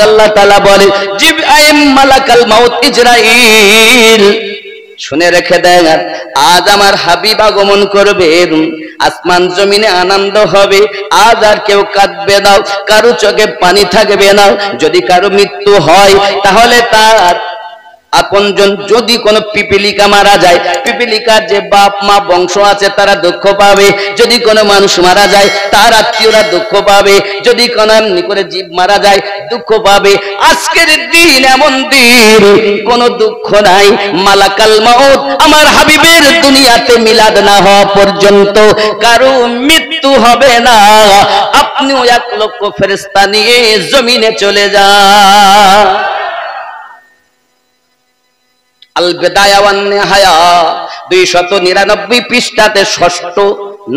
আল্লাহ তাআলা বলে জিবরাইল মালাকাল মাউত ইসরাইল শুনে রেখে দেন, আজ আমার হাবিব আগমন করবে, আসমান জমিনে আনন্দ হবে, আজ আর কেউ কাঁদবে না, কারো চোখে পানি থাকবে না। যদি কারো মৃত্যু হয় তাহলে তার আপনজন, যদি কোনো পিপিলিকা মারা যায়, পিপিলিকার যে বাপ মা বংশ আছে তারা দুঃখ পাবে। যদি কোনো মানুষ মারা যায় তার আত্মীয়রা দুঃখ পাবে। যদি কোনো এমনি করে জীব মারা যায় দুঃখ পাবে। আজকের দিন এমন দিন কোনো দুঃখ নাই। মালাকাল মাউত আমার হাবিবের দুনিয়াতে মিলাদ না হওয়া পর্যন্ত কারো মৃত্যু হবে না। আপনিও 1 লক্ষ ফেরেশতা নিয়ে জমিনে চলে যান। আল বিদায়া ওয়ান নিহায়া 299 পৃষ্ঠাতে 6ষ্ঠ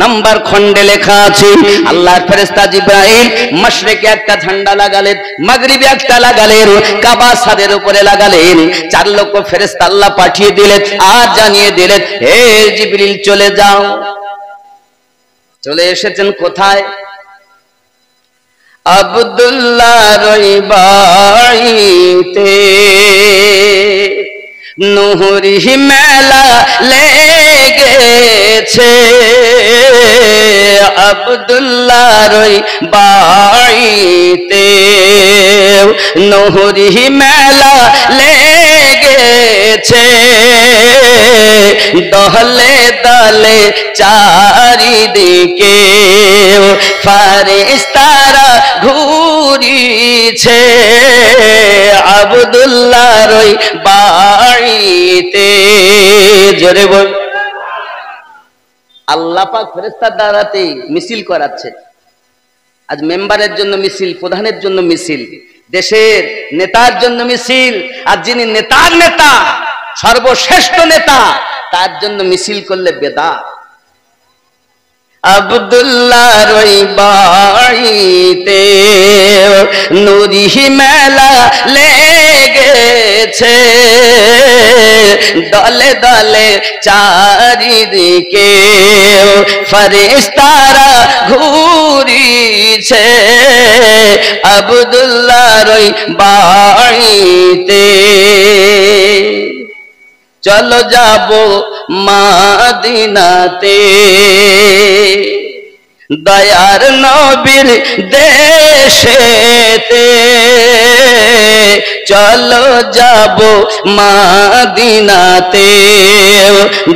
নাম্বার খণ্ডে লেখা আছে, আল্লাহর ফেরেশতা জিবরাইল মাশরিকে একটা ঝান্ডা লাগালেন, মাগরিবে একটা লাগালেন, কাবা ছাদের উপরে লাগালেন। 4 লক্ষ ফেরেশতা আল্লাহ পাঠিয়ে দিলেন আর জানিয়ে দিলেন, হে জিবরিল চলে যাও। চলে এসেছেন কোথায়? আব্দুল্লাহর বাড়িতে নহরি মেলা লেগেছে, আব্দুল্লাহর বাড়িতে নহরি মেলা লেগেছে। দলে দলে চারিদিকে ফারেশতারা ঘুরিছে, আব্দুল্লাহর বাড়িতে। জোরে বল। আল্লাহ পাক ফেরেশতার দ্বারাতে মিছিল করাচ্ছে। আজ মেম্বারের জন্য মিছিল, প্রধানের জন্য মিছিল, দেশের নেতার জন্য মিছিল। আর যিনি নেতার নেতা, সর্বশ্রেষ্ঠ নেতা, তার জন্য মিছিল করলে বেদাত। আব্দুল্লাহর বাড়িতে নুরি মেলা লেগেছে, দলে দলে চারিদিকে ফেরেশতারা ঘুরিছে, আব্দুল্লাহর বাড়িতে। চলো যাবো মদিনাতে, দয়ার নবীর দেশেতে। চলো যাবো মদিনাতে,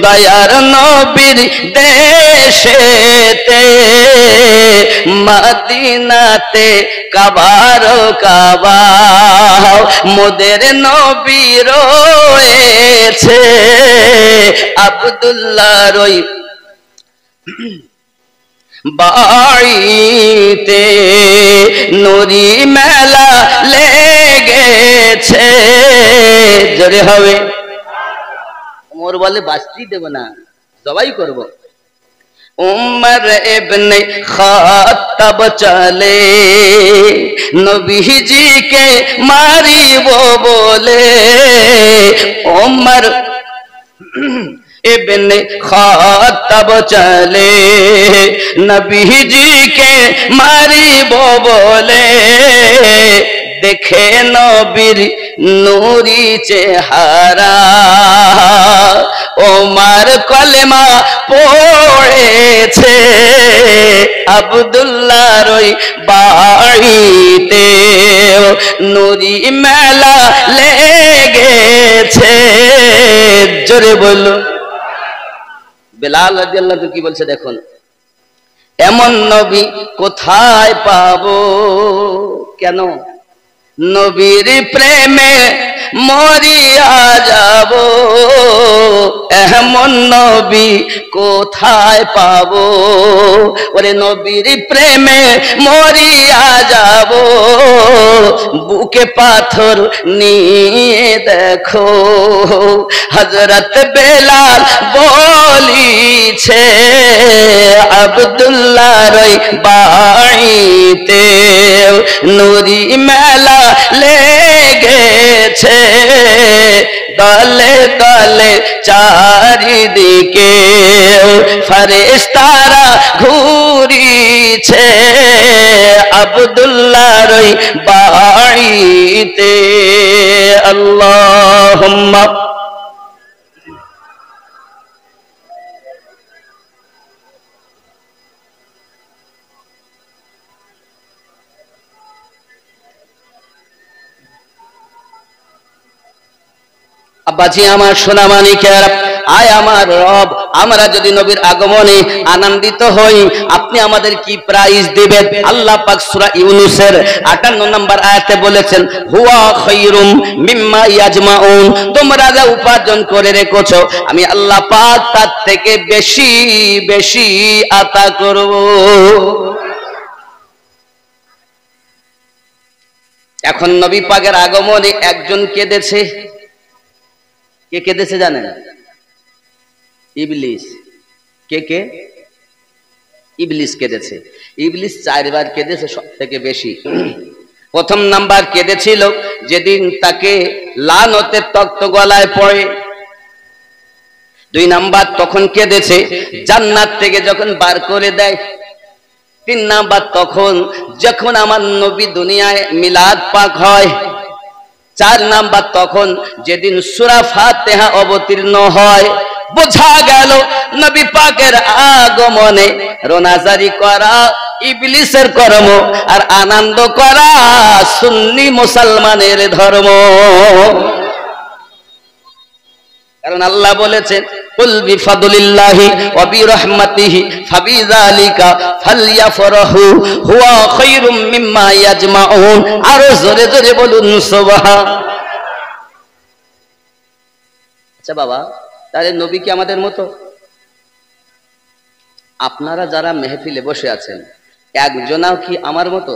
দয়ার নবীর দেশেতে। মদিনাতে কাবার কাবা মোদের নবী রয়েছে, আব্দুল্লাহর বাড়িতে নুরি মেলা লেগেছে। জোরে হবে। ওমর বলে বাঁচতেই দেব না, জবাই করব। উমর ইবনে খাত্তাব চলে নবীজিকে মারিব বলে। উমর ইবনে খাত্তাব চলে নবীজিকে মারিব বলে। দেখে নবীর নূরি চেহারা, ওমর কলেমা পড়েছে, আব্দুল্লাহর বাড়িতে নূরি মেলা লেগেছে। জোরে বলো। বেলাল রাদিয়াল্লাহু আনহু কি বলছে দেখুন, এমন নবী কোথায় পাবো? কেন? নবীর প্রেমে মরিয়া যাব, এমন নবী কোথায় পাবো? ওরে নবীর প্রেমে মরিয়া যাব, বুকে পাথর নিয়ে দেখো হযরত বেলাল বলিছে, আব্দুল্লাহর বাড়িতে নুরি মেলা লেগেছে, দলে দলে চারিদিকে ফেরেশতারা ঘুরিছে, আব্দুল্লাহর বাড়ি আব্বাজি আমার সোনা মানিকের, আয় আমার রব, আমরা যদি নবীর আগমনে আনন্দিত হই, আপনি আমাদের কি প্রাইজ দিবেন? আল্লাহ পাক সূরা ইউনূসের 58 নম্বর আয়াতে বলেছেন, হুয়া খায়রুম মিম্মা ইয়াজমাউন, তোমরা যা উপার্জন করে রেখেছো আমি আল্লাহ পাক তার থেকে বেশি বেশি আতা করব। এখন নবী পাকের আগমনে একজন কেঁদেছে। কে কেঁদেছে জানেন? ইবলিস। কে কে? ইবলিস কেঁদেছে। ইবলিস 4 বার কেঁদেছে, সব থেকে বেশি। প্রথম নাম্বার কেঁদেছিল যেদিন তাকে লানতের তক্ত গলায় পড়ে। 2 নাম্বার তখন কেঁদেছে জান্নাত থেকে যখন বার করে দেয়। 3 নাম্বার তখন যখন আমার নবী দুনিয়ায় মিলাদ পাক হয়। 4 নাম্বার তখন যেদিন সূরা ফাতিহা অবতীর্ণ হয়। বোঝা গেল নবী পাকের আগমনে রোনাজারি করা ইবলিসের কর্ম, আর আনন্দ করা সুন্নি মুসলমানের ধর্ম। কারণ আল্লাহ বলেছেন, কুল বিফাদলিল্লাহি ওয়া বিরহমাতিহি ফাবিযালিকা ফালইফরাহু হুয়া খায়রুম মিম্মা ইয়াজমাউন। আরো জোরে জোরে বলুন সুবহান। আচ্ছা বাবা, তাহলে নবী কি আমাদের মতো? আপনারা যারা মেহফিলে বসে আছেন, একজনাও কি আমার মতো?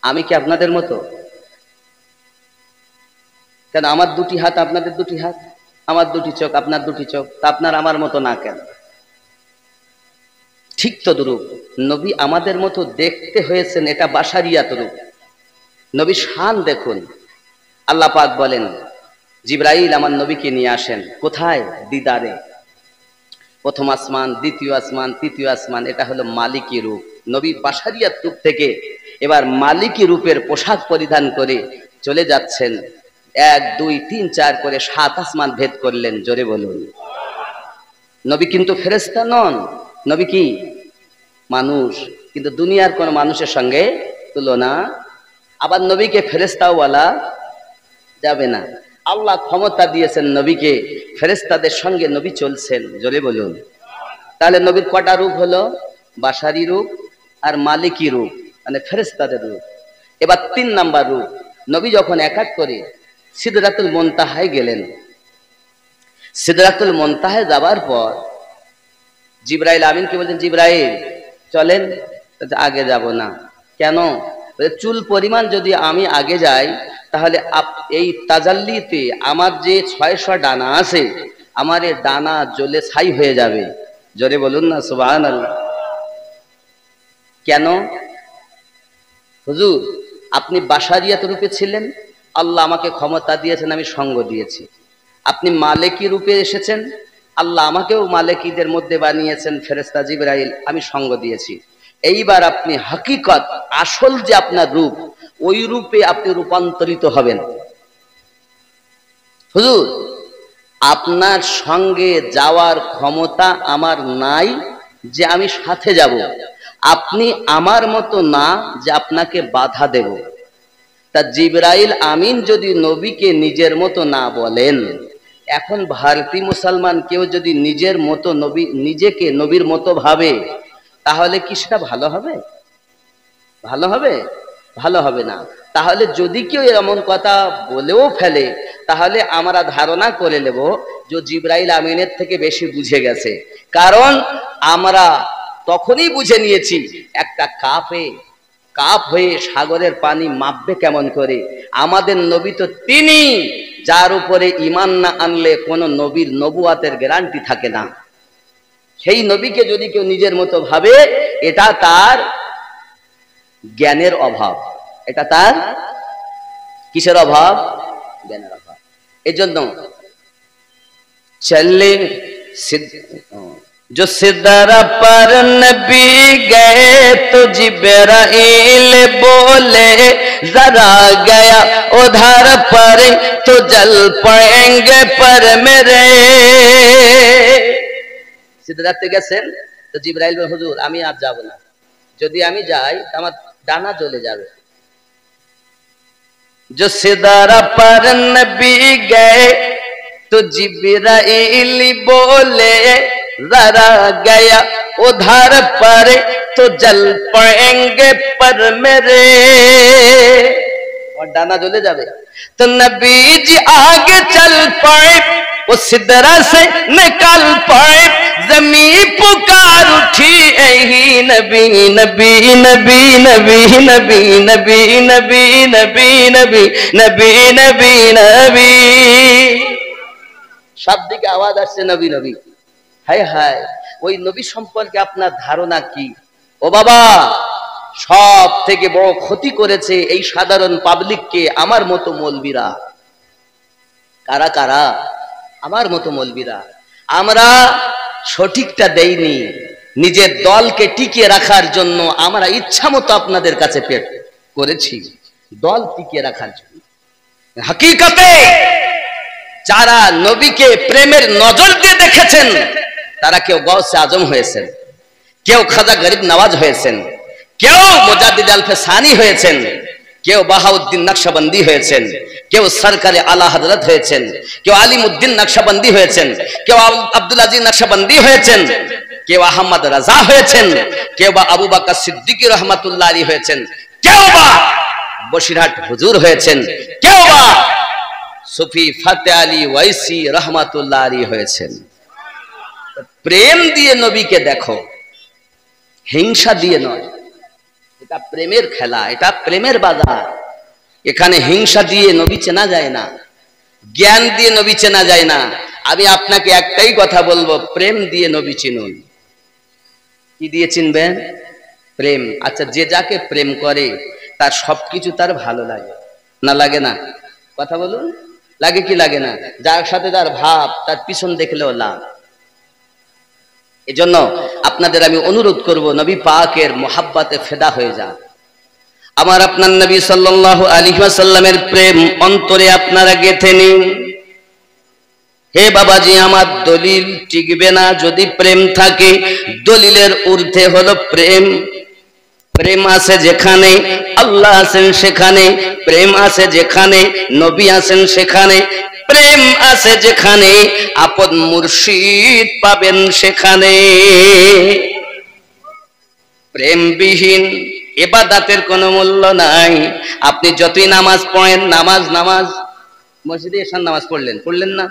আমি কি আপনাদের মতো? কেন আমার 2টি হাত আপনাদের 2টি হাত, আমার 2টি চোখ আপনার 2টি চোখ, তা আপনার আমার মতো না কেন? ঠিক তদ্রূপ নবী আমাদের মতো দেখতে হয়েছেন, এটা বাশারিয়াত রূপ। নবী শান দেখুন। আল্লাহ পাক বলেন, জিবরাইল আমার নবীকে নিয়ে আসেন। কোথায়? দিদারে। প্রথম আসমান, দ্বিতীয় আসমান, তৃতীয় আসমান। এটা হলো মালিকি রূপ। নবী বাশারিয়াত রূপ থেকে এবার মালিকি রূপের পোশাক পরিধান করে চলে যাচ্ছেন। 1 2 3 4 করে 7 আসমান ভেদ করলেন। জোরে বলুন। নবী কিন্তু ফেরেশতা নন, নবী কি? মানুষ। কিন্তু দুনিয়ার কোন মানুষের সঙ্গে তুলনা। আবার নবীকে ফেরেশতাও বলা যাবে না। আল্লাহ ক্ষমতা দিয়েছেন নবীকে, ফেরেশতাদের সঙ্গে নবী চলছেন। জোরে বলুন। তাহলে নবীর কটা রূপ হলো? বাশারি রূপ আর মালিকি রূপ, মানে ফেরেশতাদের রূপ। এবার 3 নাম্বার রূপ, নবী যখন এক এক করে সিদরাতুল মুনতাহায় গেলেন। সিদরাতুল মুনতাহায় যাবার পর জিবরাইল আমিনকে বলছেন, জিবরাইল চলেন। আগে যাব না। কেন? চুল পরিমাণ যদি আমি আগে যাই, তাহলে এই তাজাল্লিতে আমার যে 600 ডানা আছে, আমার এই ডানা জ্বলে ছাই হয়ে যাবে। জোরে বলুন না সুবহানাল্লাহ। কেন? হুজুর, আপনি বাশারিয়াত রূপে ছিলেন, আল্লাহ আমাকে ক্ষমতা দিয়েছেন, আমি সঙ্গ দিয়েছি। আপনি মালিকি রূপে এসেছেন, আল্লাহ আমাকেও মালিকীদের মধ্যে বানিয়েছেন, ফেরেশতা জিবরাইল, আমি সঙ্গ দিয়েছি। এইবার আপনি হাকিকত, আসল যে আপনার রূপ, ওই রূপে আপনি রূপান্তরিত হবেন। হুজুর, আপনার সঙ্গে যাওয়ার ক্ষমতা আমার নাই যে আমি সাথে যাব। আপনি আমার মতো না যে আপনাকে বাধা দেব। তা জিবরাইল আমিন যদি নবীকে নিজের মতো না বলেন, এখন ভারতীয় মুসলমান কেউ যদি নিজের মতো নবী, নিজেকে নবীর মতো ভাবে, তাহলে কি সেটা ভালো হবে? ভালো হবে? ভালো হবে না। তাহলে যদি কেউ এমন কথা বলেও ফেলে, তাহলে আমরা ধারণা করে নেব যে জিবরাইল আমিনের থেকে বেশি বুঝে গেছে। কারণ আমরা তখনই বুঝে নিয়েছি, একটা কাপ হয়ে সাগরের পানি মাপবে কেমন করে? আমাদের নবী তো তিনি, যার উপরে ঈমান না আনলে কোন নবীর নবুয়াতের গ্যারান্টি থাকে না। সেই নবীকে যদি কেউ নিজের মতো ভাবে, এটা তার জ্ঞানের অভাব। এটা তার কিসের অভাব? জ্ঞানের অভাব। এজন্য চলে जो सिदरा पर नबी गए तो जिब्राइल बोले जरा गया उधर पर तो जल पड़ेंगे पर मेरे। সিদরাতে গেছেন তো জিবরাইল বলে, হুজুর আমি আর যাব না, যদি আমি যাই আমার ডানা জ্বলে যাবে। जो सिदरा पर नबी गए तो जिब्राइल बोले जरा गया उधर पर तो जल पाएंगे पर मेरे, और दाना जले जावे। तो नबी जी आगे चल पाए, वो सिदरा से निकल पाए, जमीन पुकार उठी यही नबी नबी नबी नबी नबी नबी नबी नबी नबी नबी नबी नबी, সব দিকে আওয়াজ আসছে নবী নবী। হায় হায়, ওই নবী সম্পর্কে আপনার ধারণা কি? ও বাবা, সব থেকে বড় ক্ষতি করেছে এই সাধারণ পাবলিককে আমার মতো মৌলবীরা। কারা কারা? আমার মতো মৌলবীরা। আমরা সঠিকটা দেইনি, নিজের দলকে টিকিয়ে রাখার জন্য আমরা ইচ্ছা মতো আপনাদের কাছে পেট করেছি, দল টিকিয়ে রাখার জন্য। হাকিকতে যারা নবীকে প্রেমের নজর দিয়ে দেখেছেন তারা কেউ গাউসে আজম হয়েছেন, কেউ খাজা গরিব নওয়াজ হয়েছেন, কেউ মুজাদ্দিদ আল-ফসানি হয়েছেন, কেউ বাহাউদ্দিন নকশবন্দি হয়েছেন, কেউ সরকারে আলা হযরত হয়েছেন, কেউ আলিমউদ্দিন নকশবন্দি হয়েছেন, কেউ আব্দুল আজিজ নকশবন্দি হয়েছেন, কেউ আহমদ রাজা হয়েছেন, কেউ বা আবু বকর সিদ্দিক রহমাতুল্লাহ আলাইহি হয়েছেন, কেউ বা বসিরহাট হুজুর হয়েছেন, কেউ বা সুফি ফাতে আলী ওয়াইসি রহমাতুল্লাহ আলাইহি হয়েছেন। প্রেম দিয়ে নবীকে দেখো, হিংসা দিয়ে নয়। এটা প্রেমের খেলা, এটা প্রেমের বাজার। এখানে হিংসা দিয়ে নবী চেনা যায় না, জ্ঞান দিয়ে নবী চেনা যায় না। আমি আপনাকে একটাই কথা বলবো, প্রেম দিয়ে নবী চিনুন। কি দিয়ে চিনবেন? প্রেম। আচ্ছা, যে যাকে প্রেম করে তার সবকিছু তার ভালো লাগে না, লাগে না? কথা বলুন, লাগে কি লাগে না? যার সাথে যার ভাব তার পিছন দেখলেও লাভ। এজন্য আপনাদের আমি অনুরোধ করব, নবী পাকের মোহাব্বতে ফেদা হয়ে যান। আমার আপনার নবী সাল্লাল্লাহু আলাইহি ওয়াসাল্লামের প্রেম অন্তরে আপনারা গেঁথে নিন। হে বাবাজি, আমার দলিল টিকবে না যদি প্রেম থাকে। দলিলের ঊর্ধ্বে হলো প্রেম। প্রেম আছে যেখানে আল্লাহ আছেন সেখানে, প্রেম আছে যেখানে নবী আছেন সেখানে, প্রেম আছে যেখানে আপন মুর্শিদ পাবেন সেখানে। প্রেমবিহীন ইবাদতের কোনো মূল্য নাই। আপনি যতই নামাজ পড়েন, নামাজ মসজিদে এসার নামাজ পড়লেন না,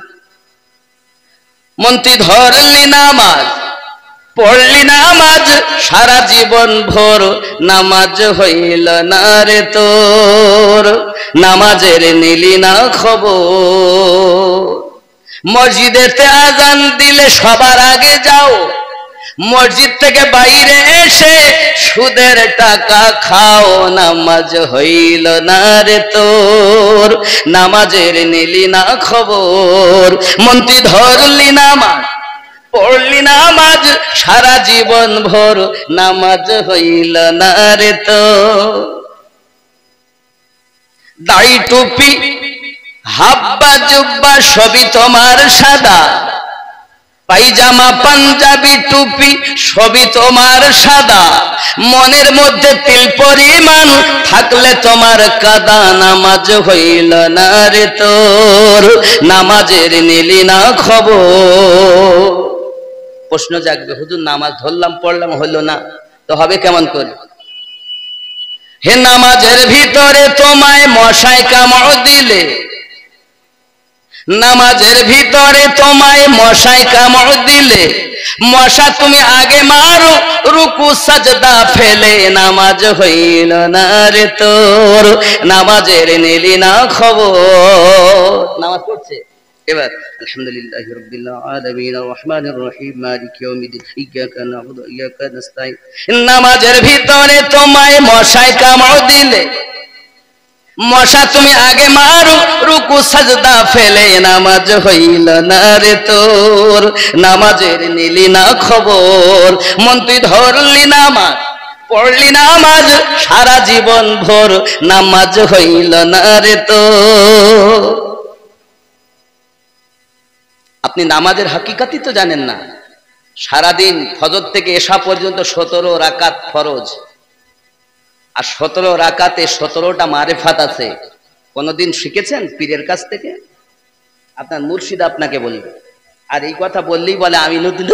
মন্ত্রী ধরলি নামাজ, পড়লি নামাজ সারা জীবন ভোর, নামাজ হইল না রে তোর, নামাজের নিলি না খবর। মসজিদেতে আজান দিলে সবার আগে যাও, মসজিদ থেকে বাইরে এসে সুদের টাকা খাও, নামাজ হইল না রে তোর, নামাজের নিলি না খবর। মন্ত্রী ধরলি নামাজ, পড়লি নামাজ সারা জীবন ভোর, নামাজ হইল না রে তোর। দাড়ি টুপি হাব্বা জুব্বা সবই তোমার সাদা, পাইজামা পাঞ্জাবি টুপি সবই তোমার সাদা, মনের মধ্যে তিল পরিমাণ থাকলে তোমার কাদা, নামাজ হইল না রে তোর, নামাজের নিলি না খবর। প্রশ্ন জাগবে, হুজুর নামাজ ধরলাম পড়লাম হলো না, তো হবে কেমন করে? হে নামাজের ভিতরে তোমায় মশায় কামড় দিলে, নামাজের ভিতরে তোমায় মশায় কামড় দিলে, মশা তুমি আগে মারো রুকু সাজদা ফেলে, নামাজ হইল না রে তোর, নামাজের নিলি না খবর। নামাজ পড়ছে এবার আলহামদুলিল্লাহি রাব্বিল আলামিন আর রহমানির রহিম মালিকি ইয়াউমিদ্দিন ইয়্যাকা না'বুদু ওয়া ইয়্যাকা নাস্তাঈন। নামাজের ভিতরে তোমায় মশায় কামড় দিলে, মশা তুমি আগে মারো রুকু সাজদা ফেলে, নামাজ হইল না রে তোর, নামাজের নিলি না খবর। মন তুই ধরলি নামাজ, পড়লি নামাজ সারা জীবন ভোর, নামাজ হইল না রে তোর। আপনি নামাজের হাকিকাতই তো জানেন না। সারাদিন ফজর থেকে এশা পর্যন্ত 17 রাকাত ফরজ, আর 17 রাকাতে 17টা মারেফাত আছে। কোনদিন শিখেছেন পীরের কাছ থেকে? আপনার মুর্শিদ আপনাকে বলবে। আর এই কথা বললেই বলে আমি নতুন,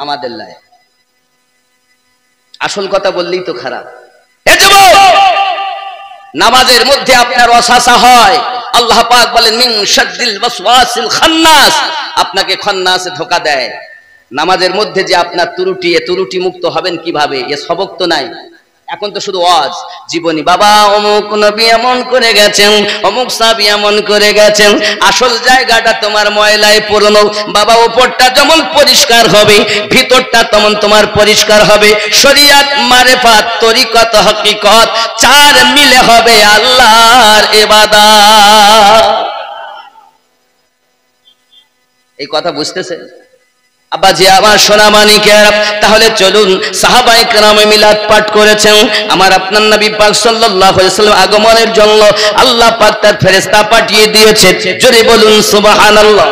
আমাদের লাই আসল কথা বললেই তো খারাপ। নামাজের মধ্যে আপনার ওয়াসওয়াসা হয়, আল্লাহ পাক বলেন মিন শাদ্দিল ওয়াসওয়াসিল খান্নাস, আপনাকে খান্নাসে ধোঁকা দেয়। নামাজের মধ্যে যে আপনার ত্রুটি মুক্ত হবেন কিভাবে, এ সবক তো নাই, এখন তো শুধু ওয়াজ জীবনী। বাবা অমুক নবী এমন করে গেছেন, অমুক সাহাবী এমন করে গেছেন। আসল জায়গাটা তোমার ময়লায় পুরনো বাবা, উপরটা যেমন পরিষ্কার হবে ভিতরটা তেমন তোমার পরিষ্কার হবে। শরীয়ত মারিফাত তরিকত হকিকত চার মিলে হবে আল্লাহর ইবাদত। এই কথা বুঝতেছেন আব্বাজি আমার সোনা মানিকের? তাহলে চলুন, সাহাবায়ে কেরামে মিলাদ পাঠ করেছেন, আমার আপনার নবী পাক সাল্লাল্লাহু আলাইহি ওয়াসাল্লাম আগমনের জন্য আল্লাহ পাক তার ফেরেশতা পাঠিয়ে দিয়েছে। জোরে বলুন সুবহানাল্লাহ।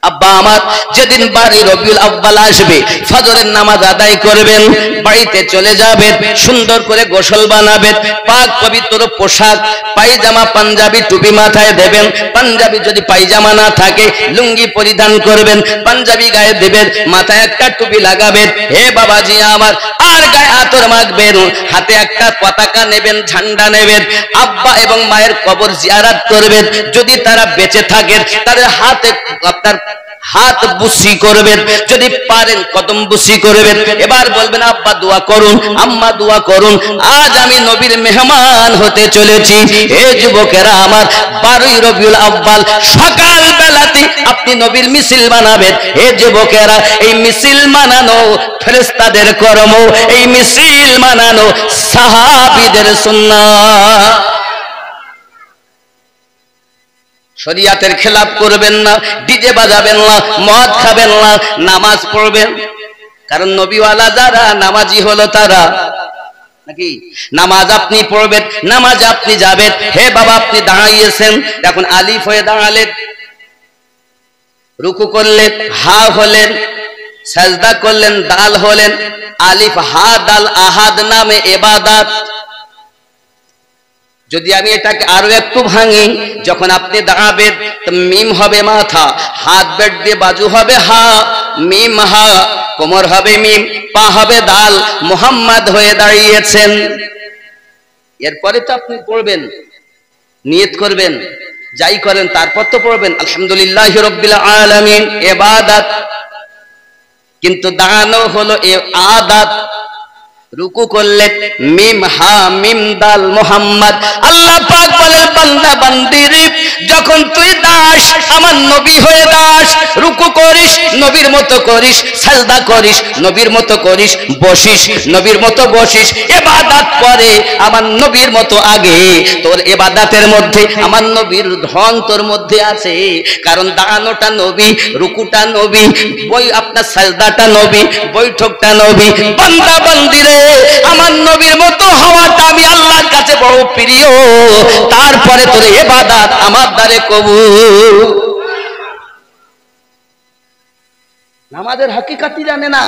আব্বা আমার যেদিন বাড়ি রবিউল আউয়াল আসবে, ফজরের নামাজ আদায় করবেন, বাড়িতে চলে যাবেন, সুন্দর করে গোসল বানাবেন, পাক পবিত্র পোশাক পায়জামা পাঞ্জাবি টুপি মাথায় দেবেন। পাঞ্জাবি যদি পায়জামা না থাকে লুঙ্গি পরিধান করবেন, পাঞ্জাবি গায়ে দেবেন, মাথায় একটা টুপি লাগাবেন। হে বাবাজি আমার, আর গায়ে আতর মাখবেন, হাতে একটা পতাকা নেবেন, ঝান্ডা নেবেন। আব্বা এবং মায়ের কবর জিয়ারত করবেন, যদি তারা বেঁচে থাকেন তাদের হাতে আপনার হাত বুসি করবেন, যদি পারেন কদম বুসি করবেন। এবার বলবেন আব্বা দোয়া করুন, আম্মা দোয়া করুন, আজ আমি নবীর মেহমান হতে চলেছি। হে যুবকেরা আমার, 12 রবিউল আউয়াল সকাল বেলাতে আপনি নবীর মিছিল বানাবেন। হে যুবকেরা, এই মিছিল বানানো ফেরেশতাদের কর্ম, এই মিছিল বানানো সাহাবীদের সুন্নাহ। শরিয়াতের খেলাফ করবেন না, ডিজে বাজাবেন না, মদ খাবেন না, নামাজ পড়বেন। কারণ নবীওয়ালা যারা নামাজি হলো তারা, নাকি নামাজ আপনি পড়বেন, নামাজ আপনি যাবেন। হে বাবা আপনি দাঁড়িয়েছেন, এখন আলিফ হয়ে দাঁড়ালেন, রুকু করলেন হা হলেন, সাজদা করলেন দাল হলেন। আলিফ হা দাল আহাদ নামে ইবাদত। যদি আমি এটাকে আরো একটু ভাঙি, যখন আপনি দাঁড়াবেন তো মিম হবে মাথা, হাত বেট দিয়ে বাজু হবে হা, মিম হা, কোমর হবে মিম, পা হবে দাল, মুহাম্মদ হয়ে দাঁড়িয়েছেন। এরপরে তো আপনি পড়বেন, নিয়ত করবেন, যাই করেন তারপর তো পড়বেন আলহামদুলিল্লাহি রাব্বিল আলামিন, ইবাদত। কিন্তু দাঁড়ানো হলো আদাত। রুকু করলেন মিম হা মিম দাল মুহাম্মদ। আল্লাহ পাক বলেন বান্দা বান্দিরে, যখন তুই দাস আমার নবী হয়ে দাস, রুকু করিস নবীর মতো করিস, সাজদা করিস নবীর মতো করিস, বসিস নবীর মতো বসিস, ইবাদত করে আমার নবীর মতো আগে। তোর ইবাদতের মধ্যে আমার নবীর ধন তোর মধ্যে আছে, কারণ দাঁড়ানোটা নবী, রুকুটা নবী, আপনার সাজদাটা নবী, বৈঠকটা নবী। বান্দা বান্দিরে, আমার নবীর মতো হওয়াটা আমি আল্লাহর কাছে বড় প্রিয়, তারপরে তোর ইবাদত আমার দ্বারে কবুল। নামাজের হাকিকাতই জানে না।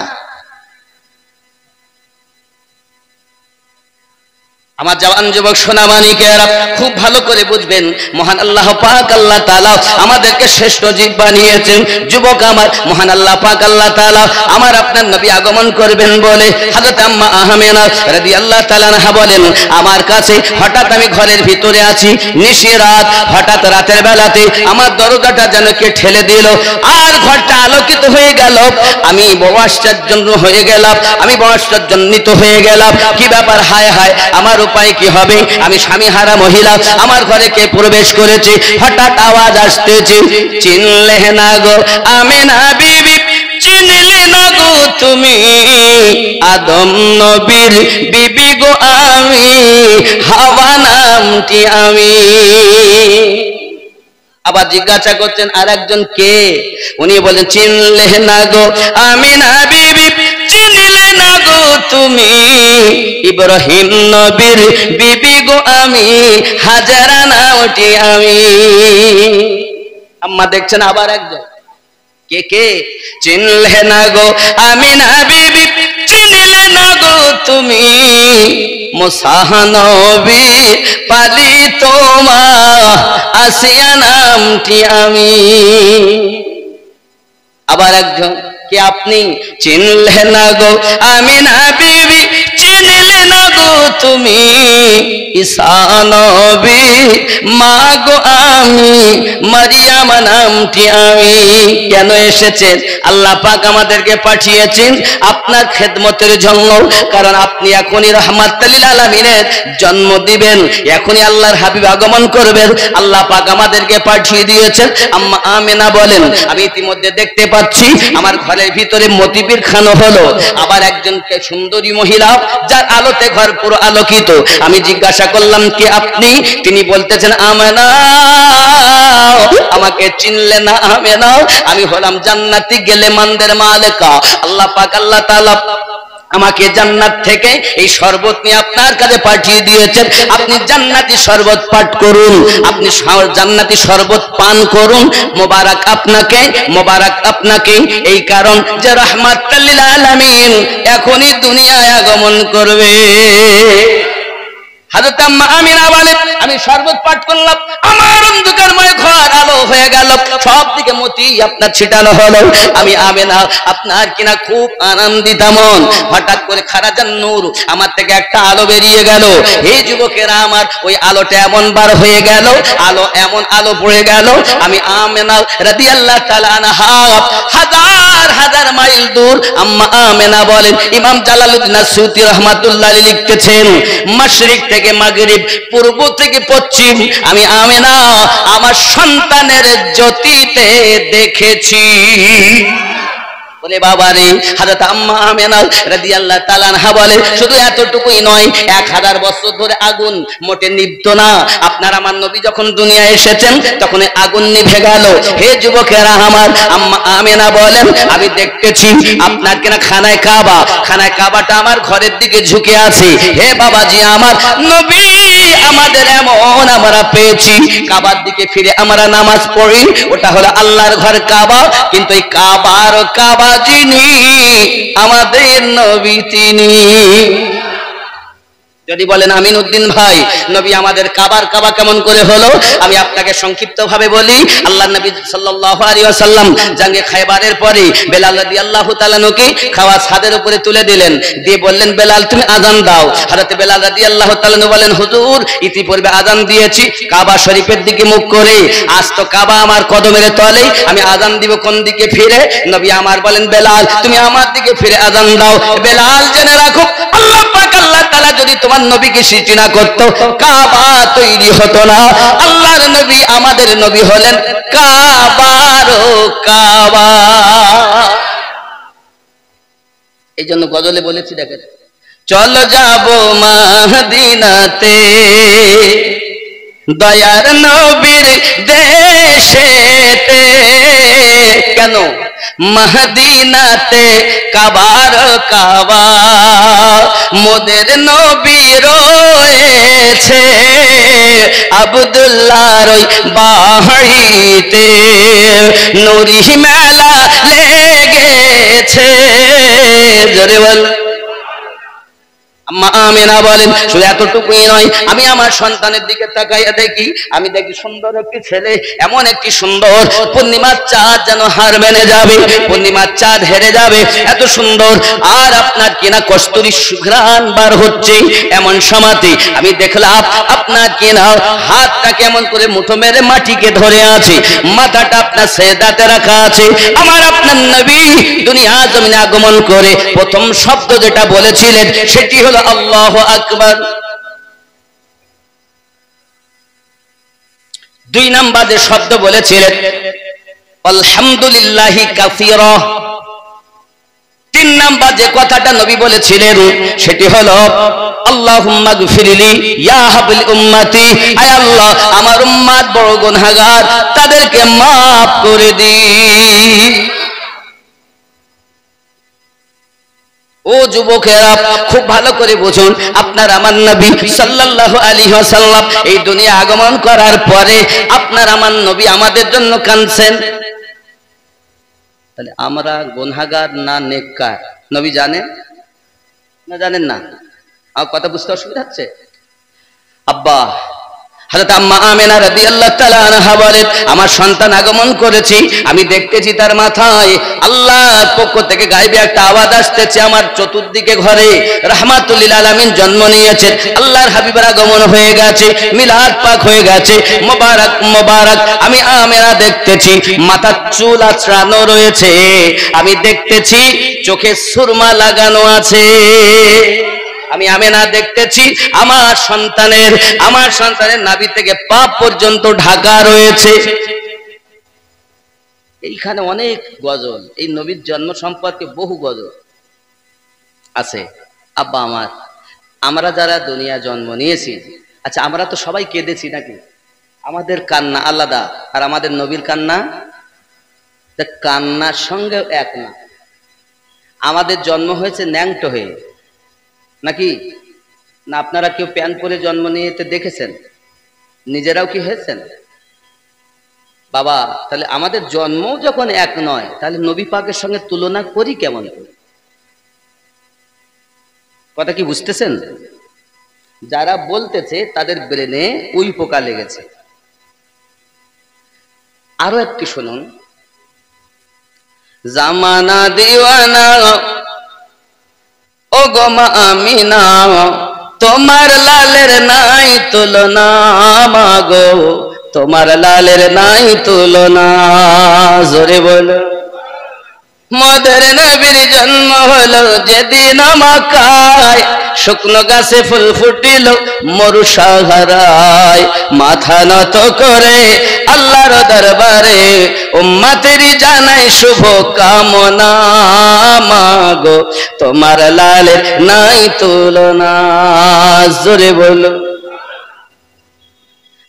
আমার জওয়ান যুবক সোনা মানিকেরা খুব ভালো করে বুঝবেন, মহান আল্লাহ পাক আল্লাহ তাআলা আমাদেরকে শ্রেষ্ঠ জীব বানিয়েছেন। যুবক আমার, মহান আল্লাহ পাক আল্লাহ তাআলা আমার আপনার নবী আগমন করবেন বলে হযরত আম্মা আমেনা রাদিয়াল্লাহু তাআলা আনহা বলেন, আমার কাছে হঠাৎ আমি ঘরের ভিতরে আছি, নিশি রাত, হঠাৎ রাতের বেলাতে আমার দরজাটা যেন কে ঠেলে দিল, আর ঘরটা আলোকিত হয়ে গেল। আমি বড় আশ্চর্য হয়ে গেলাম, আমি বড় আশ্চর্যান্বিত হয়ে গেলাম। কি ব্যাপার, হায় হায় আমার উপায় কি হবে? আমি স্বামী হারা মহিলা, আমার ঘরে কে প্রবেশ করেছে? হঠাৎ আওয়াজ আসতেছে, চিনলে না গো আমেনা বিবি, চিনলে না গো তুমি আদম নবীর বিবি গো আমি, হাওয়া নামটি আমি। আবার জিজ্ঞাসা করছেন আর একজন কে? উনি বলেন, চিনলে না গো আমেনা বিবি, চিনলে না গো তুমি ইব্রাহিম নবীর বিবি গো আমি, হাজারা নামটি আমি। আম্মা দেখছেন আবার একজন কে কে? চিনলে না গো আমিনা বিবি, চিনলে না গো তুমি, মুসানবী পালিত মা আসিয়া নামটি আমি। আবার একজন, কে আপনি? চিনলে না গো আমিনা বিবি, চিনলে না গো তুমি, ঈসা নবী মা গো আমি, মারিয়াম নামটি আমি। কেন এসেছেন? আল্লাহ পাক আমাদেরকে পাঠিয়েছেন আপনার খেদমতের জন্য, কারণ আপনি এখনই রাহমাতুল লিল আলামিনের জন্ম দিবেন, এখনই আল্লাহর হাবিব আগমন করবেন। আল্লাহ পাক আমাদেরকে পাঠিয়ে দিয়েছেন। আম্মা আমেনা বলেন, আমি ইতিমধ্যে দেখতে পাচ্ছি আমার ঘরের ভিতরে মতিবির খানো হলো, আবার একজনকে সুন্দরী মহিলা যার আলোতে ঘর পুরো আলোকিত। আমি জিজ্ঞাসা করলাম, কে আপনি? তিনি বলতেছেন, আমেনা। আমাকে চিনলে না আমেনা? আমি হলাম জান্নাতি গেলেমানদের মালিকা। আল্লাহ পাক আল্লাহ তাআলা আমাকে জান্নাত থেকে এই শরবত নিয়ে আপনার কাছে পাঠিয়ে দিয়েছেন। আপনি জান্নাতি শরবত পান করুন, আপনি জান্নাতি শরবত পান করুন। মোবারক আপনাকে, মোবারক আপনাকে। এই কারণ যে রাহমাতুল লিল আলামিন এখনই দুনিয়ায় আগমন করবে। হযরত আম্মা আমিনা বলেন, আমি শরবত পাঠ করলাম, আমার অন্ধকারময় ঘর আলো হয়ে গেল, সব দিকে মতি আপনার ছিটানো হলো। আমি আমিনা আপনার কিনা খুব আনন্দিত মন। হঠাৎ করে খারাজান নূর, আমার থেকে একটা আলো বেরিয়ে গেল। এই যুবকেরা আমার ওই আলোটা এমন বার হয়ে গেল, আলো এমন আলো পড়ে গেল। আমি আমিনা রাদিয়াল্লাহু তাআলা আনহা হাজার হাজার মাইল দূর। আম্মা আমিনা বলেন, ইমাম জালালউদ্দিন আসসুতি রাহমাতুল্লাহ আলাইহি লিখতেছেন, মাশরিক থেকে মাগরিব, পূর্ব থেকে পশ্চিম আমি আমিনা আমার সন্তানের জ্যোতিতে দেখেছি। বলে বাবা রে। হযরত আম্মা আমিনা রাদিয়াল্লাহু তাআলা আনহা বলে, শুধু এতটুকুই নয়, 1000 বছর ধরে আগুন মোটে নিভতো না। আপনার আমার নবী যখন দুনিয়ায় এসেছেন তখন আগুন নিভে গেল। হে যুবকেরা আমার, আম্মা আমিনা বলেন, আমি দেখতেছি আপনার কিনা খানায় কাবা, খানায় কাবাটা আমার ঘরের দিকে ঝুঁকে আছে। হে বাবাজি আমার, নবী আমাদের এমন আমরা পেয়েছি, কাবার দিকে ফিরে আমরা নামাজ পড়ি, ওটা হলো আল্লাহর ঘর কাবা, কিন্তু এই কাবার কাবা যিনি, আমাদের নবী তিনি। যদি বলেন আমিনউদ্দিন ভাই, নবী আমাদের কাবার কাবা কেমন করে হলো, আমি আপনাকে সংক্ষিপ্ত ভাবে বলি। আল্লাহর নবী সাল্লাল্লাহু আলাইহি ওয়াসাল্লাম জাঙ্গে খায়বারের পরে বেলাল রাদিয়াল্লাহু তাআলা কে খাওয়া ছাদের উপরে তুলে দিলেন, দিয়ে বললেন, বেলাল তুমি আযান দাও। হযরত বেলাল রাদিয়াল্লাহু তাআলা বলেন, হুজুর ইতিপূর্বে আযান দিয়েছি কাবা শরীফের দিকে মুখ করে, আজ তো কাবা আমার কদমের তলে, আমি আযান দিব কোন দিকে ফিরে? নবী আমার বলেন, বেলাল তুমি আমার দিকে ফিরে আযান দাও। বেলাল জেনে রাখো, আল্লাহ পাক আল্লাহ তাআলা যদি তোমার নবীকে সৃষ্টি না করতো, কাবা তৈরি হতো না। আল্লাহর নবী আমাদের নবী হলেন কাবার কাবা। এই জন্য গজলে বলেছি, দেখেন, চলো যাবো মদিনাতে, দয়ার নবীর দেশেতে। কেন? মদিনাতে কাবার কাবা, মোদের নবী রয়েছে আব্দুল্লাহর ওই বাড়িতে, নুরি মেলা লেগেছে। জোরে বল। আম্মা আমিনা বলেন, শুধু এতটুকুই নয়, আমি আমার সন্তানের দিকে তাকাইয়া দেখি, আমি দেখি সুন্দর একটি ছেলে, এমন একটি সুন্দর, পূর্ণিমার চাঁদ যেন হার মেনে যাবে, পূর্ণিমার চাঁদ হেরে যাবে, এত সুন্দর। আর আপনার কিনা কস্তুরী সুঘ্রাণ বার হচ্ছে, এমন সময়তে আমি দেখলাম আপনার কিনা হাতটা কেমন করে মুঠো মেরে মাটিকে ধরে আছে, মাথাটা আপনার সেজদাতে রাখা আছে। আমার আপনার নবী দুনিয়া জমিনে আগমন করে প্রথম শব্দ যেটা বলেছিলেন সেটি হলো আল্লাহু আকবার। 2 নাম্বার যে শব্দ বলেছিলেন আলহামদুলিল্লাহি কাসীরা। 3 নাম্বার যে কথাটা নবী বলেছিলেন সেটি হলো আল্লাহুম্মা গফিরলি ইয়া হাবিল উম্মতি, আয় আল্লাহ আমার উম্মত বড় গুনাহগার, তাদেরকে maaf করে দিন। ও যুবকেরা খুব ভালো করে বুঝুন, আপনার আমার নবী সাল্লাল্লাহু আলাইহি ওয়াসাল্লাম এই দুনিয়া আগমন করার পরে আপনার আমার নবী আমাদের জন্য কাঁদছেন। তাহলে আমরা গুনাহগার না নেককার নবী জানেন না জানেন না? আমার কথা বুঝতে অসুবিধা হচ্ছে? আব্বা হযরত আম্মা আমিনা রাদিয়াল্লাহু তাআলা আনহা বলেন, আমার সন্তান আগমন করেছি, আমি দেখতেছি তার মাথায় আল্লাহর পক্ষ থেকে গায়বে একটা আওয়াজ আসতেছে। আমার চতুর্দিকে ঘরে রাহমাতুল লিল আলামিন জন্ম নিয়েছে, আল্লাহর হাবিবের আগমন হয়ে গেছে, মিলাদ পাক হয়ে গেছে, মোবারক মোবারক। আমি আমিনা দেখতেছি মাথার চুল আঁচড়ানো রয়েছে, আমি দেখতেছি চোখে সুরমা লাগানো আছে। আমি আমিনা দেখতেছি আমার সন্তানের নাভি থেকে পা পর্যন্ত ঢাকা রয়েছে। এইখানে অনেক গজল, এই নবীর জন্ম সম্পর্কে বহু গজল আছে। আব্বা আমরা যারা দুনিয়া জন্ম নিয়েছি, আচ্ছা আমরা তো সবাই কেঁদেছি নাকি? আমাদের কান্না আলাদা আর আমাদের নবীর কান্না কান্নার সঙ্গে এক না। আমাদের জন্ম হয়েছে ন্যাংটো হয়ে নাকি না? আপনারা কেউ প্যান্ট পরে জন্ম নিতে দেখেছেন? নিজেরাও কি হয়েছেন বাবা? তাহলে আমাদের জন্ম যখন এক নয়, তাহলে নবী পাকের সঙ্গে তুলনা করি কেমন? কথা কি বুঝতেছেন? যারা বলতেছে তাদের ব্রেনে উই পোকা লেগেছে। আরো একটি শুনুন, জামানা দিওয়ানা ও গো মা আমিনা, তোমার লালের নাই তুলনা, মাগো তোমার লালের নাই তুলনা। জোরে বলো। মদের নবীর জন্ম হলো যেদিন মক্কায়, শুকনো গাছে ফুল ফুটিল মরু সাহারায়, মাথা নত করে আল্লাহর দরবারে উম্মতের জানাই শুভ কামনা, মাগো তোমার লালের নাই তুলনা। জোরে বলো।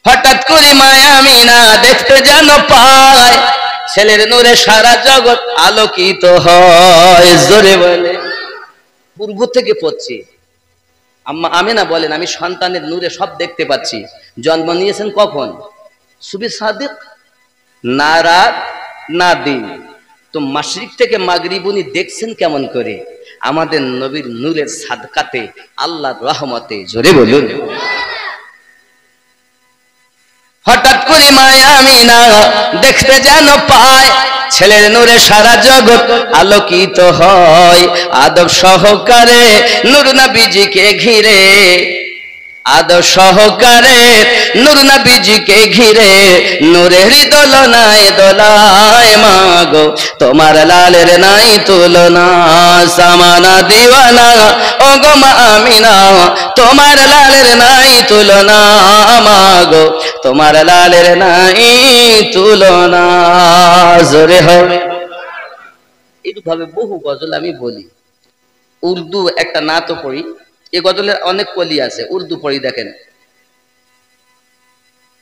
হঠাৎ করে মায়া আমিনা দেখতে যেন পায়, ছেলের নূরে সারা জগৎ আলোকিত হয়। জোরে বলে। পূর্ব থেকে পড়ছি। আম্মা আমিনা বলেন, আমি সন্তানের নূরে সব দেখতে পাচ্ছি। জন্ম নিয়েছেন কখন? সুবহ সাদিক, না রাত না দিন। তো মাশরিক থেকে মাগরিব উনি দেখছেন কেমন করে? আমাদের নবীর নূরের সাদকাতে, আল্লাহর রহমতে। জোরে বলুন। হঠাৎ করে মায়া আমিনা দেখতে যেন পায়, ছেলের নূরে সারা জগৎ আলোকিত হয়। আদব সহকারে নূর নবীজিকে ঘিরে, আদব সহকারে নূর নবীজিকে ঘিরে, নূরের দোলনায় দোলায়, মাগো তোমার লালের নাই তুলনা। জামানা দিওয়ানা ও গো মা আমিনা, তোমার লালের নাই তুলনা, মাগো তোমার লালের নাই তুলনা। জোরে হবে। এইভাবে বহু গজল আমি বলি। উর্দু একটা নাতও পড়ি, এই গজলের অনেক কলি আছে, উর্দু পড়ি। দেখেন,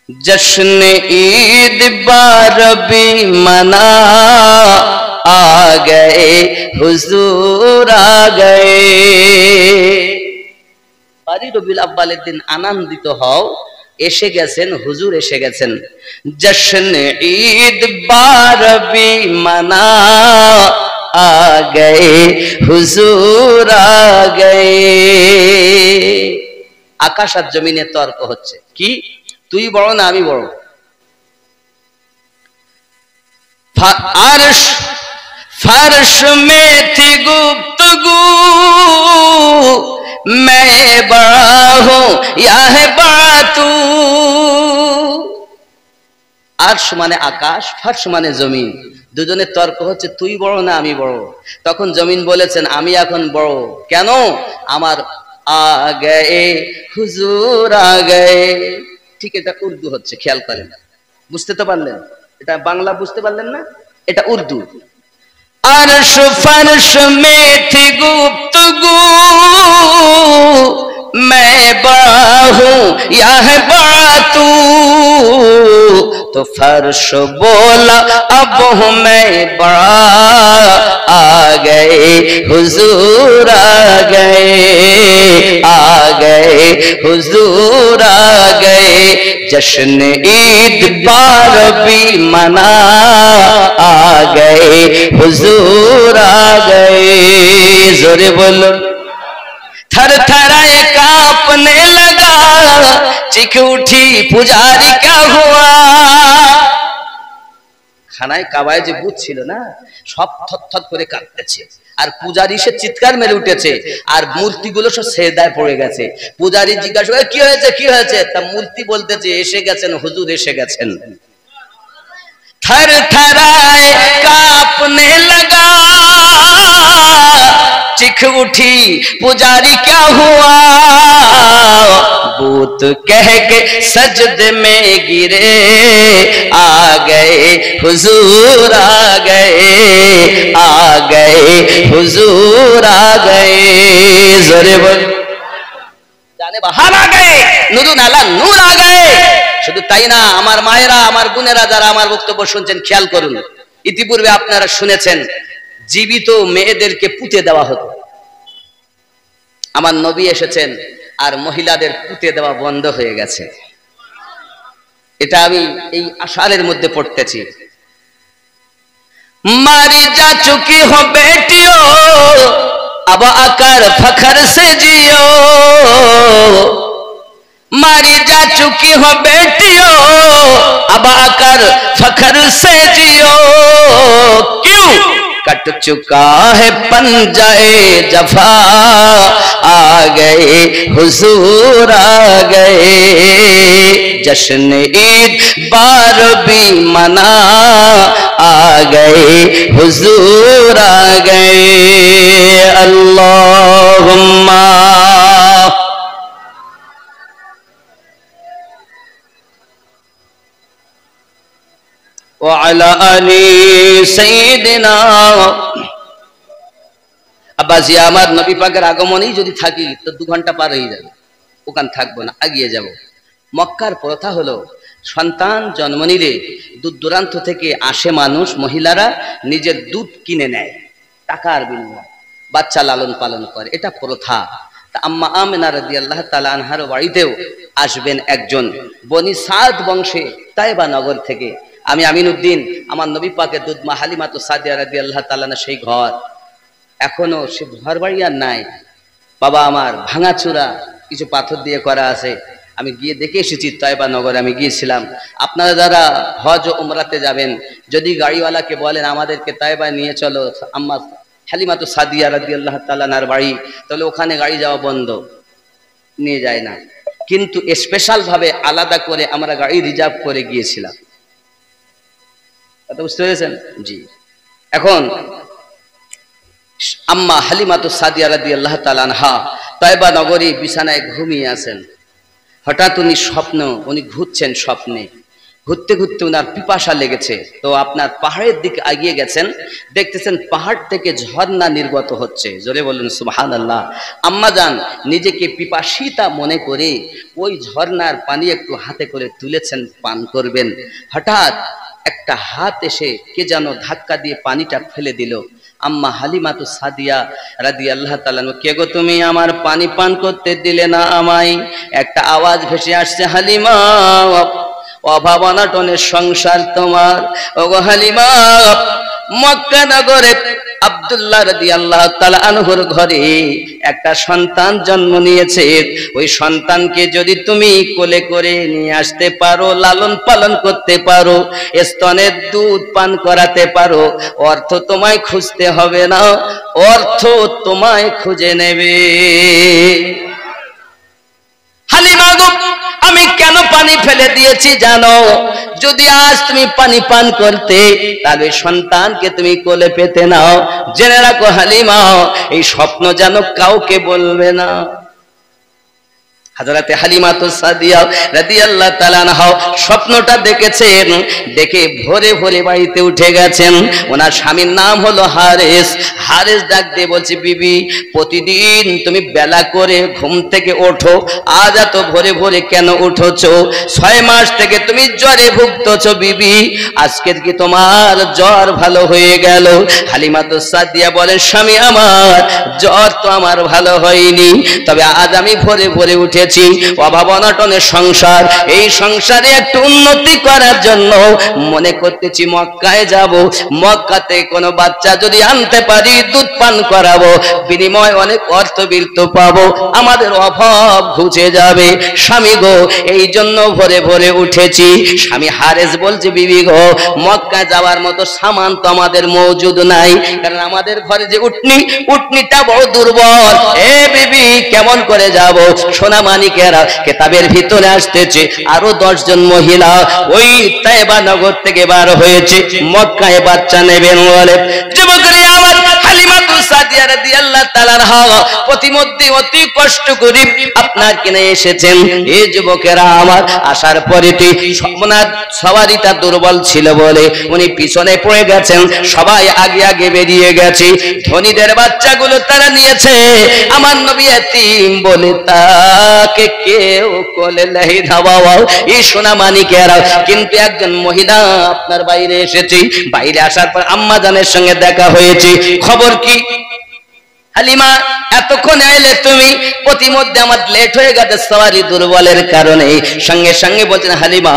जश्न ईद बारबी मना आ गए हुजूर आ गए। বারী রবিউল আউয়ালের দিন আনন্দিত হও, এসে গেছেন হুজুর, এসে গেছেন। জশ্ন ঈদ বারবি মানা आ गए हुजूर आ गए। আকাশ আর জমিনে তর্ক হচ্ছে, কি তুই বড় না আমি বড়? अर्श फर्श में थी गुफ्तगू, मैं बड़ा हूं या है बड़ा तू। আরশ মানে আকাশ, ফারশ মানে জমিন। দুজনের তর্ক হচ্ছে, তুই বড় না আমি বড়। তখন জমিন বলেছেন, আমি এখন বড়। কেন? আমার আগে হুজুর আগে। ঠিক, এটা উর্দু হচ্ছে, খেয়াল করেন। বুঝতে তো পারলেন? এটা বাংলা বুঝতে পারলেন না? এটা উর্দু। আরশ ফরশ মে থি গুফতগু, मैं बड़ा हूं या है बड़ा तू। तो फर्श बोला अब हूं मैं बड़ा, आ गए हुजूर आ गए, आ गए हुजूर आ गए। जश्न ईद बारबी मना गए हुजूर आ गए। जोरे बोलो। थर थराए कांपने लगा, चीख उठी पुजारी क्या हुआ। খানায় কাবায় যে ভূত ছিল না, সব থরথর করে কাঁপতেছে, আর পূজারি সে চিৎকার মেরে উঠেছে, আর মূর্তিগুলো সব সেজদায় পড়ে গেছে। পূজারি জিজ্ঞাসা করে কি হয়েছে কি হয়েছে, তা মূর্তি বলতেছে এসে গেছেন হুজুর, এসে গেছেন। थर थराए कांपने लगा, चिख उठी पुजारी क्या हुआ। भूत कह के सजदे में गिरे, आ गए हुजूर आ गए, आ गए हुजूर आ गए। जोरे बोल। जाने बाहर आ गए, नूरुन अला नूर आ गए। শুধু তাই না, আমার মায়েরা, আমার বোনেরা যারা আমার বক্তব্য শুনছেন খেয়াল করুন, ইতিপূর্বে আপনারা শুনেছেন জীবিত মেয়েদেরকে পুঁতে দেওয়া হতো। আমার নবী এসেছেন আর মহিলাদের পুঁতে দেওয়া বন্ধ হয়ে গেছে। এটা আমি এই আশারের মধ্যে পড়তেছি। মারি যা চুকি হো বেটিও, अब आकर फखर से जियो। मारी जा चुकी हो बेटियों, अब आकर फखर से जियो। क्यों कट चुका है पंजाए जफा, आ गए हुजूर आ गए। जश्न ईद बार भी मना, आ गए हुजूर आ गए। अल्लाहुम्मा ওয়ালা আলি সাইয়্যিদিনা। আব্বাজি আমার নবী পাকের আগমনেই যদি থাকি তো 2 ঘন্টা পার হয়ে যাবে, ওখান থাকবো না, এগিয়ে যাব। মক্কার প্রথা হলো সন্তান জন্ম নিলে দূর দূরান্ত থেকে আসে মানুষ, মহিলারা নিজের দুধ কিনে নেয় টাকার বিনিময়ে, বাচ্চা লালন পালন করে, এটা প্রথা। তা আম্মা আমিনা রাদিয়াল্লাহু তাআলা আনহার বাড়িতেও আসবেন একজন বনি সাদ বংশে তায়েবা নগর থেকে। আমি আমিনউদ্দিন, আমার নবী পাকের দুধ মা হালিমাতু সাদিয়া রাদিয়াল্লাহু তাআলা সেই ঘর এখনো সে ঘর বাড়ি আর নাই। বাবা আমার ভাঙাচুরা কিছু পাথর দিয়ে করা আছে। আমি গিয়ে দেখে এসেছি তায়েবা নগরে, আমি গিয়েছিলাম। আপনারা যারা হজ ও উমরাতে যাবেন, যদি গাড়িওয়ালাকে বলেন আমাদেরকে তায়েবায় নিয়ে চলো আম্মা হালিমাতু সাদিয়া রাদিয়াল্লাহু তাআলার বাড়ি, তাহলে ওখানে গাড়ি যাওয়া বন্ধ, নিয়ে যায় না। কিন্তু স্পেশাল ভাবে আলাদা করে আমরা গাড়ি রিজার্ভ করে গিয়েছিলাম। কথা বুঝতে পেরেছেন? জি। এখন আম্মা হালিমাতু সাদিয়া রাদিয়াল্লাহু তাআলা আনহা তায়েবা নগরী বিছানায় ঘুমিয়ে আছেন। হঠাৎ উনি ঘুরছেন স্বপ্নে। ঘুরতে ঘুরতে উনার পিপাসা লেগেছে, তো আপনার পাহাড়ের দিকে এগিয়ে গেছেন, দেখতেছেন পাহাড় থেকে ঝর্ণা নির্গত হচ্ছে। জোরে বলুন সুবহানাল্লাহ। আম্মা জান নিজেকে পিপাসিতা মনে করে ওই ঝর্ণার পানি একটু হাতে করে তুলেছেন পান করবেন। হঠাৎ একটা হাত এসে কে যেন ধাক্কা দিয়ে পানিটা ফেলে দিল। আম্মা হালিমাতু সাদিয়া রাদিয়াল্লাহু তাআলা, কে গো তুমি, আমার পানি পান করতে দিলে না আমায়। একটা আওয়াজ ভেসে আসছে, হালিমা অভাব অনটনের সংসার তোমার। ওগো হালিমা, মক্কা নগরে আব্দুল্লাহ রাদিয়াল্লাহু তাআলা আনহুর ঘরে একটা সন্তান জন্ম নিয়েছে। ওই সন্তানকে যদি তুমি কোলে করে নিয়ে আসতে পারো, লালন পালন করতে পারো, স্তনের দুধ পান করাতে পারো, অর্থ তোমায় খুঁজতে হবে না, অর্থ তোমায় খুঁজে নেবে। হালিমা গো, আমি কেন পানি ফেলে দিয়েছি জানো? যদি আজ তুমি পানি পান করতে, তাহলে সন্তানকে তুমি কোলে পেতে নাও। জেনে রাখো হালিমা, এই স্বপ্ন যেন কাউকে বলবে না। হযরতে হালিমাতু সাদিয়া রাদিয়াল্লাহু তাআলা আনহা স্বপ্নটা দেখেছেন, দেখে ভোরে ভোরে বাড়িতে উঠে গেছেন। ওনার স্বামীর নাম হলো হারেস। হারেস ডাক দিয়ে বলছে, বিবি প্রতিদিন তুমি বেলা করে ঘুম থেকে ওঠো, আজ এত ভোরে ভোরে কেন উঠোছো? 6 মাস থেকে তুমি জ্বরে ভুগতেছো বিবি, আজকের কি তোমার জ্বর ভালো হয়ে গেল? হালিমাতু সাদিয়া বলেন, স্বামী আমার জ্বর তো আমার ভালো হয়নি, তবে আজ আমি ভোরে ভোরে উঠে এসেছি অভাব অনটনের সংসার, এই সংসারে একটু উন্নতি করার জন্য মনে করতেছি মক্কায় যাব, মক্কাতে কোনো বাচ্চা যদি আনতে পারি দুধ পান করাবো, বিনিময় অনেক অর্থবিত্ত পাবো, আমাদের অভাব ঘুচে যাবে। স্বামী গো, এই জন্য ভোরে ভোরে উঠেছি। স্বামী হারেস বলছে, বিবি গো, মক্কা যাওয়ার মতো সামান তো আমাদের মজুদ নাই, কারণ আমাদের ঘরে যে উটনিটা বড় দুর্বল। এ বিবি, কেমন করে যাব? সোনা মানিকেরা কেতাবের ভিতরে আসতেছে আরো 10 জন মহিলা ওই তায়েবা নগর থেকে বার হয়েছে, মক্কায় বাচ্চা নেবেন বলে। যুবকরা আমার, হালিমাতু সাদিয়া রাদিয়াল্লাহু তাআলা প্রতিমধ্যে অতি কষ্ট করে আপনার কিনে এসেছেন। এই যুবকেরা আমার, আসার পরে ওনার সওয়ারিটা দুর্বল ছিল বলে উনি পিছনে পড়ে গেছেন, সবাই আগে আগে বেরিয়ে গেছে। ধনীদের বাচ্চাগুলো তারা নিয়েছে, আমার নবী এতিম বলে তাকে কেউ কোলে নাই ধাওয়াও। এই সোনা মানিকেরা, কিন্তু একজন মহিলা আপনার বাইরে এসেছে, বাইরে আসার পর আম্মা জানের সঙ্গে দেখা হয়েছে। খবর কি হালিমা, এতক্ষণ এলে তুমি? প্রতিমধ্যে আমার লেট হয়ে গেছে সওয়ারি দুর্বলের কারণে। সঙ্গে সঙ্গে বলছেন, হালিমা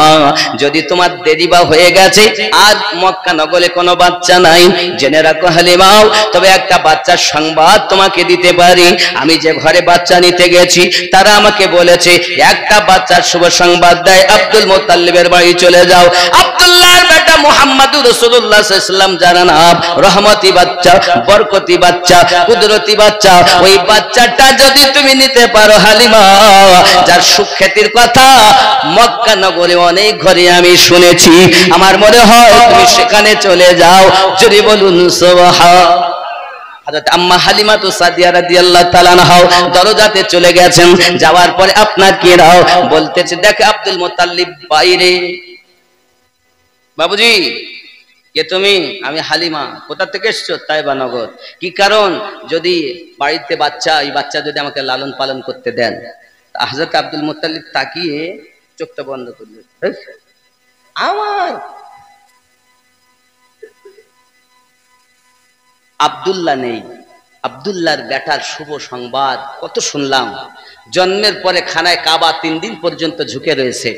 যদি তোমার দেরি বা হয়ে গেছে আর মক্কা নগরে কোনো বাচ্চা নাই, জেনে রাখো হালিমাও, তবে একটা বাচ্চার সংবাদ তোমাকে দিতে পারি। আমি যে ঘরে বাচ্চা নিতে গেছি তারা আমাকে বলেছে একটা বাচ্চার শুভ সংবাদ দেয়, আব্দুল মুত্তালিবের বাড়ি চলে যাও। আব্দুল্লাহর বেটা মুহাম্মদুর রাসূলুল্লাহ সাল্লাল্লাহু আলাইহি ওয়াসাল্লাম যার নাম, রহমতি বাচ্চা, বরকতি বাচ্চা, কুদরতি বাচ্চা, ওই বাচ্চাটা যদি তুমি নিতে পারো হালিমা, যার সুখ্যাতির কথা মক্কা নগরে অনেক ঘরে আমি শুনেছি, আমার মনে হয় তুমি সেখানে চলে যাও। যদি বলুন সুবহান। হযরত আম্মা হালিমাতু সাদিয়া রাদিয়াল্লাহু তাআলা আনহা দরজাতে চলে গেছেন। যাওয়ার পরে আপনার কি রাও বলতেছে, দেখে আব্দুল মুত্তালিব বাইরে। বাবুজি, কে তুমি? আমি হালিমা। কোথা থেকে এসছো? তায়েবা নগর। কি কারণ? যদি বাড়িতে বাচ্চা, এই বাচ্চা যদি আমাকে লালন পালন করতে দেন। হযরত আব্দুল মুত্তালিব তাকিয়ে চোখটা বন্ধ করলেন। আমার আব্দুল্লাহ নেই, আব্দুল্লাহর বেটার শুভ সংবাদ কত শুনলাম। জন্মের পরে খানায় কাবা 3 দিন পর্যন্ত ঝুঁকে রয়েছে।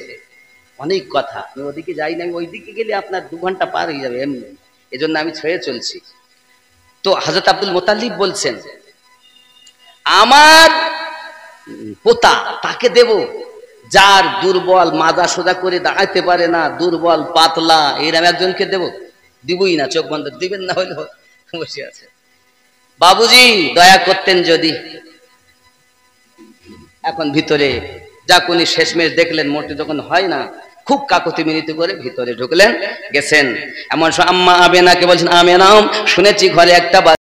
অনেক কথা, আমি ওদিকে যাই না, ওইদিকে গেলে আপনার 2 ঘন্টা পার হয়ে যাবে এমনি, এজন্য আমি ছেড়ে চলছি। তো হযরত আব্দুল মুত্তালিব বলছেন, আমার পোতা তাকে দেব যার দুর্বল, মাজা সোজা করে দাঁড়াতে পারে না, দুর্বল পাতলা, এরকম একজনকে দেব। দিবই না, চোখ বন্ধ দিবেন না, হইলে বসে আছে। বাবুজি দয়া করতেন যদি। এখন ভিতরে যাকুনি শেষমেশ দেখলেন মোটে যখন হয় না, খুব কাকুতি মিনতি করে ভিতরে ঢুকলেন, গেছেন। এমন আম্মা আমেনাকে বলছেন, আমেনা শুনেছি ঘরে একটা